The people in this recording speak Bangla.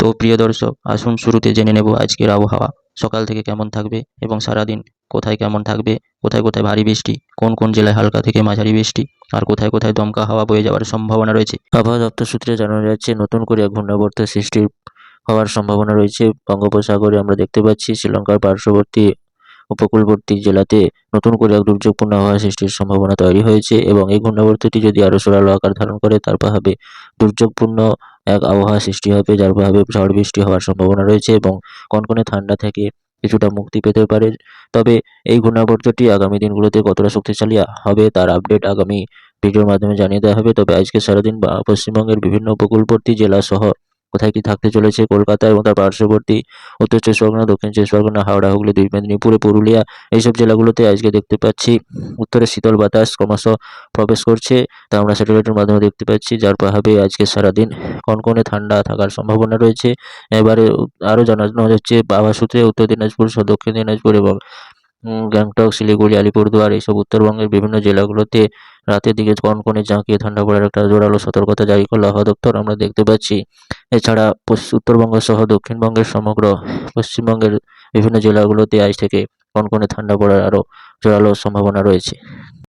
তো প্রিয় দর্শক, আসুন শুরুতে জেনে নেব আজকের আবহাওয়া সকাল থেকে কেমন থাকবে এবং সারাদিন কোথায় কেমন থাকবে, কোথায় কোথায় ভারী বৃষ্টি, কোন কোন জেলায় হালকা থেকে মাঝারি বৃষ্টি, আর কোথায় কোথায় দমকা হাওয়া বয়ে যাওয়ার সম্ভাবনা রয়েছে। আবহাওয়া দপ্তর সূত্রে জানানো যাচ্ছে নতুন করে এক ঘূর্ণাবর্ত সৃষ্টির হওয়ার সম্ভাবনা রয়েছে বঙ্গোপসাগরে। আমরা দেখতে পাচ্ছি শ্রীলঙ্কার পার্শ্ববর্তী উপকূলবর্তী জেলাতে নতুন করে এক দুর্যোগপূর্ণ আবহাওয়া সৃষ্টির সম্ভাবনা তৈরি হয়েছে এবং এই ঘূর্ণাবর্তটি যদি আরও জোরালো আকার ধারণ করে তার প্রভাবে দুর্যোগপূর্ণ এক আবহাওয়া সৃষ্টি হবে, যার প্রভাবে ঝড় বৃষ্টি হওয়ার সম্ভাবনা রয়েছে এবং কনকনে ঠান্ডা থেকে কিছুটা মুক্তি পেতে পারে। তবে এই ঘূর্ণাবর্তটি আগামী দিনগুলোতে কতটা শক্তিশালী হবে তার আপডেট আগামী ভিডিওর মাধ্যমে জানিয়ে দেওয়া হবে। তবে আজকে সারাদিন পশ্চিমবঙ্গের বিভিন্ন উপকূলবর্তী জেলা সহ কোথায় কি থাকতে চলেছে, কলকাতা এবং তার পার্শ্ববর্তী উত্তর চব্বিশ পরগনা, দক্ষিণ চব্বিশ পরগনা, হাওড়া, হুগলি, দুই মেদিনীপুরে, পুরুলিয়া, এইসব জেলাগুলোতে আজকে দেখতে পাচ্ছি উত্তরে শীতল বাতাস ক্রমশ প্রবেশ করছে, তা আমরা স্যাটেলাইটের মাধ্যমে দেখতে পাচ্ছি, যার প্রভাবে আজকে সারাদিন কনকনে ঠান্ডা থাকার সম্ভাবনা রয়েছে। এবারে আরও জানানো যাচ্ছে আবহাওয়া সূত্রে উত্তর দিনাজপুর সহ দক্ষিণ দিনাজপুর এবং গ্যাংটক, শিলিগুড়ি, আলিপুরদুয়ার এইসব উত্তরবঙ্গের বিভিন্ন জেলাগুলোতে রাতের দিকে কনকনে জাঁকিয়ে ঠান্ডা পড়ার একটা জোরালো সতর্কতা জারি করল আবহাওয়া দপ্তর, আমরা দেখতে পাচ্ছি। এছাড়া উত্তরবঙ্গ সহ দক্ষিণবঙ্গের সমগ্র পশ্চিমবঙ্গের বিভিন্ন জেলাগুলোতে আজ থেকে কনকনে ঠান্ডা পড়ার আরও জোরালো সম্ভাবনা রয়েছে।